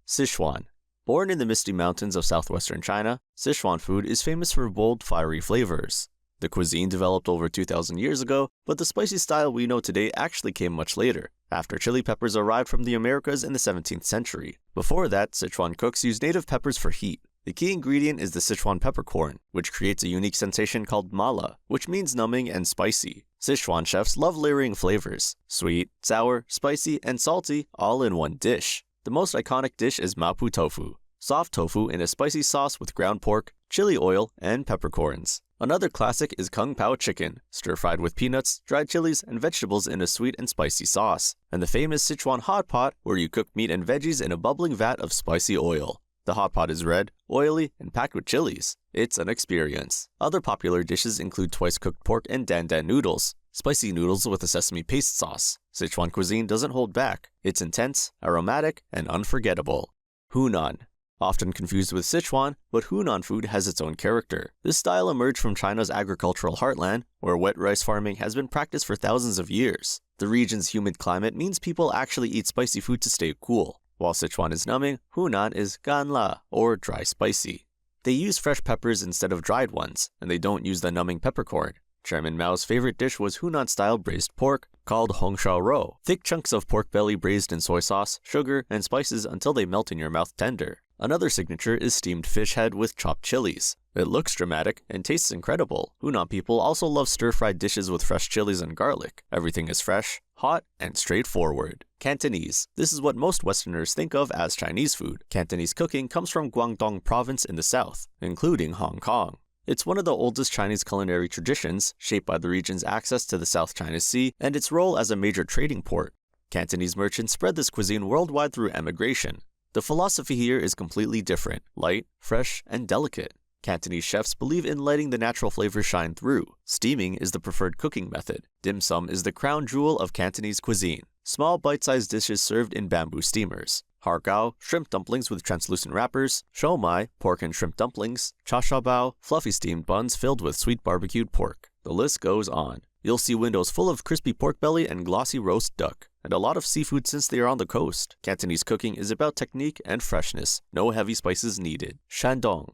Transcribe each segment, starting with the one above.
Sichuan. Born in the misty mountains of southwestern China, Sichuan food is famous for bold, fiery flavors. The cuisine developed over 2,000 years ago, but the spicy style we know today actually came much later, after chili peppers arrived from the Americas in the 17th century. Before that, Sichuan cooks used native peppers for heat. The key ingredient is the Sichuan peppercorn, which creates a unique sensation called mala, which means numbing and spicy. Sichuan chefs love layering flavors: sweet, sour, spicy, and salty, all in one dish. The most iconic dish is mapo tofu, soft tofu in a spicy sauce with ground pork, chili oil, and peppercorns. Another classic is kung pao chicken, stir-fried with peanuts, dried chilies, and vegetables in a sweet and spicy sauce. And the famous Sichuan hot pot, where you cook meat and veggies in a bubbling vat of spicy oil. The hot pot is red, oily, and packed with chilies. It's an experience. Other popular dishes include twice-cooked pork and dan dan noodles, spicy noodles with a sesame paste sauce. Sichuan cuisine doesn't hold back. It's intense, aromatic, and unforgettable. Hunan. Often confused with Sichuan, but Hunan food has its own character. This style emerged from China's agricultural heartland, where wet rice farming has been practiced for thousands of years. The region's humid climate means people actually eat spicy food to stay cool. While Sichuan is numbing, Hunan is ganla, or dry spicy. They use fresh peppers instead of dried ones, and they don't use the numbing peppercorn. Chairman Mao's favorite dish was Hunan-style braised pork, called hongshao rou, thick chunks of pork belly braised in soy sauce, sugar, and spices until they melt in your mouth tender. Another signature is steamed fish head with chopped chilies. It looks dramatic and tastes incredible. Hunan people also love stir-fried dishes with fresh chilies and garlic. Everything is fresh, hot, and straightforward. Cantonese. This is what most Westerners think of as Chinese food. Cantonese cooking comes from Guangdong province in the south, including Hong Kong. It's one of the oldest Chinese culinary traditions, shaped by the region's access to the South China Sea and its role as a major trading port. Cantonese merchants spread this cuisine worldwide through emigration. The philosophy here is completely different: light, fresh, and delicate. Cantonese chefs believe in letting the natural flavors shine through. Steaming is the preferred cooking method. Dim sum is the crown jewel of Cantonese cuisine. Small bite-sized dishes served in bamboo steamers. Har gow, shrimp dumplings with translucent wrappers. Shou mai, pork and shrimp dumplings. Cha shao bao, fluffy steamed buns filled with sweet barbecued pork. The list goes on. You'll see windows full of crispy pork belly and glossy roast duck, and a lot of seafood since they are on the coast. Cantonese cooking is about technique and freshness. No heavy spices needed. Shandong.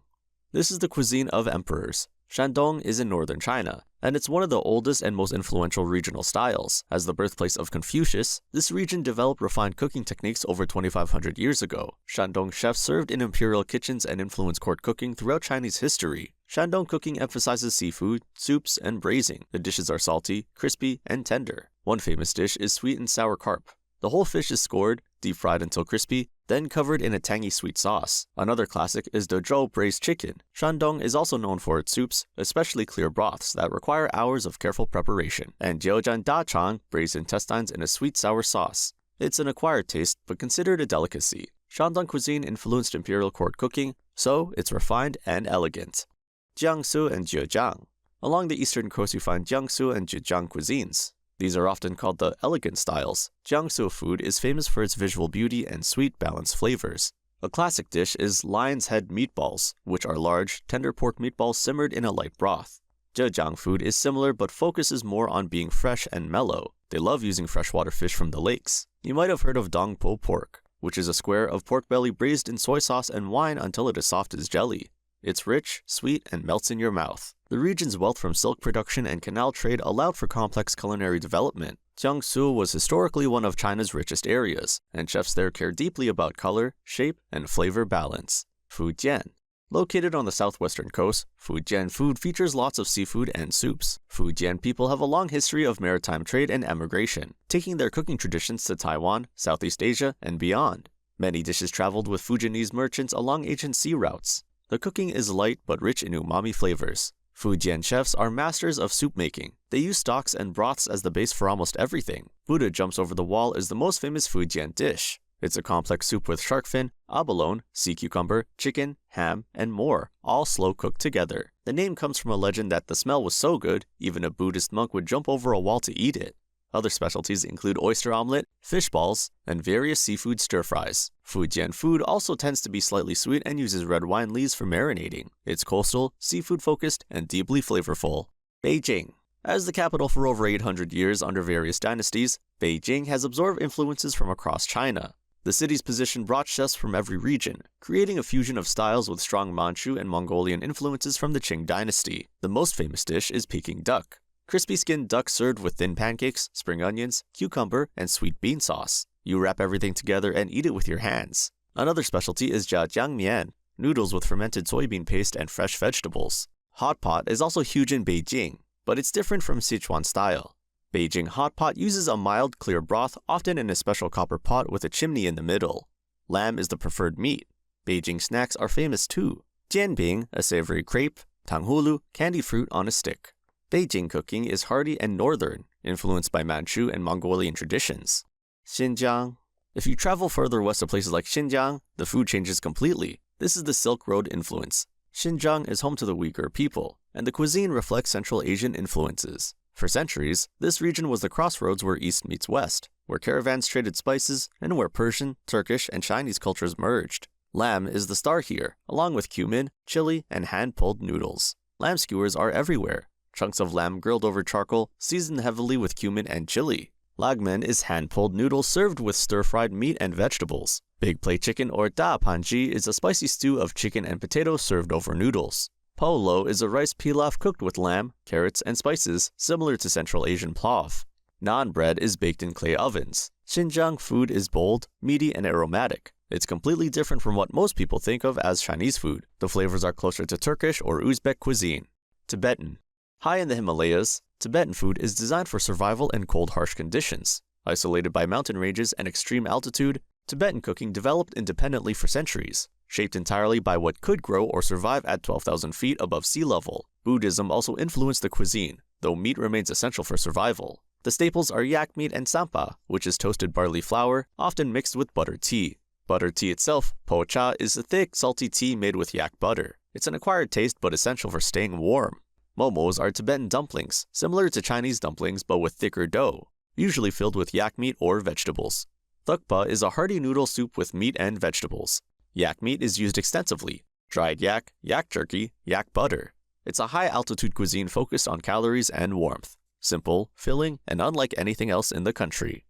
This is the cuisine of emperors. Shandong is in northern China, and it's one of the oldest and most influential regional styles. As the birthplace of Confucius, this region developed refined cooking techniques over 2,500 years ago. Shandong chefs served in imperial kitchens and influenced court cooking throughout Chinese history. Shandong cooking emphasizes seafood, soups, and braising. The dishes are salty, crispy, and tender. One famous dish is sweet and sour carp. The whole fish is scored, deep-fried until crispy, then covered in a tangy sweet sauce. Another classic is Dezhou braised chicken. Shandong is also known for its soups, especially clear broths that require hours of careful preparation, and Jiaojian dachang, braised intestines in a sweet-sour sauce. It's an acquired taste, but considered a delicacy. Shandong cuisine influenced imperial court cooking, so it's refined and elegant. Jiangsu and Zhejiang. Along the eastern coast you find Jiangsu and Zhejiang cuisines. These are often called the elegant styles. Jiangsu food is famous for its visual beauty and sweet, balanced flavors. A classic dish is lion's head meatballs, which are large, tender pork meatballs simmered in a light broth. Zhejiang food is similar but focuses more on being fresh and mellow. They love using freshwater fish from the lakes. You might have heard of dongpo pork, which is a square of pork belly braised in soy sauce and wine until it is soft as jelly. It's rich, sweet, and melts in your mouth. The region's wealth from silk production and canal trade allowed for complex culinary development. Jiangsu was historically one of China's richest areas, and chefs there care deeply about color, shape, and flavor balance. Fujian. Located on the southwestern coast, Fujian food features lots of seafood and soups. Fujian people have a long history of maritime trade and emigration, taking their cooking traditions to Taiwan, Southeast Asia, and beyond. Many dishes traveled with Fujianese merchants along ancient sea routes. The cooking is light but rich in umami flavors. Fujian chefs are masters of soup making. They use stocks and broths as the base for almost everything. Buddha jumps over the wall is the most famous Fujian dish. It's a complex soup with shark fin, abalone, sea cucumber, chicken, ham, and more, all slow cooked together. The name comes from a legend that the smell was so good, even a Buddhist monk would jump over a wall to eat it. Other specialties include oyster omelet, fish balls, and various seafood stir-fries. Fujian food also tends to be slightly sweet and uses red wine leaves for marinating. It's coastal, seafood-focused, and deeply flavorful. Beijing. As the capital for over 800 years under various dynasties, Beijing has absorbed influences from across China. The city's position brought chefs from every region, creating a fusion of styles with strong Manchu and Mongolian influences from the Qing dynasty. The most famous dish is Peking duck. Crispy skinned duck served with thin pancakes, spring onions, cucumber, and sweet bean sauce. You wrap everything together and eat it with your hands. Another specialty is jiajiangmian, noodles with fermented soybean paste and fresh vegetables. Hot pot is also huge in Beijing, but it's different from Sichuan style. Beijing hot pot uses a mild, clear broth, often in a special copper pot with a chimney in the middle. Lamb is the preferred meat. Beijing snacks are famous too. Jianbing, a savory crepe, tanghulu, candy fruit on a stick. Beijing cooking is hearty and northern, influenced by Manchu and Mongolian traditions. Xinjiang. If you travel further west to places like Xinjiang, the food changes completely. This is the Silk Road influence. Xinjiang is home to the Uyghur people, and the cuisine reflects Central Asian influences. For centuries, this region was the crossroads where East meets West, where caravans traded spices, and where Persian, Turkish, and Chinese cultures merged. Lamb is the star here, along with cumin, chili, and hand-pulled noodles. Lamb skewers are everywhere. Chunks of lamb grilled over charcoal, seasoned heavily with cumin and chili. Lagmen is hand-pulled noodles served with stir-fried meat and vegetables. Big plate chicken or da panji is a spicy stew of chicken and potatoes served over noodles. Polo is a rice pilaf cooked with lamb, carrots, and spices, similar to Central Asian plov. Naan bread is baked in clay ovens. Xinjiang food is bold, meaty, and aromatic. It's completely different from what most people think of as Chinese food. The flavors are closer to Turkish or Uzbek cuisine. Tibetan. High in the Himalayas, Tibetan food is designed for survival in cold, harsh conditions. Isolated by mountain ranges and extreme altitude, Tibetan cooking developed independently for centuries, shaped entirely by what could grow or survive at 12,000 feet above sea level. Buddhism also influenced the cuisine, though meat remains essential for survival. The staples are yak meat and sampa, which is toasted barley flour, often mixed with butter tea. Butter tea itself, po cha, is a thick, salty tea made with yak butter. It's an acquired taste but essential for staying warm. Momos are Tibetan dumplings, similar to Chinese dumplings but with thicker dough, usually filled with yak meat or vegetables. Thukpa is a hearty noodle soup with meat and vegetables. Yak meat is used extensively. Dried yak, yak jerky, yak butter. It's a high-altitude cuisine focused on calories and warmth. Simple, filling, and unlike anything else in the country.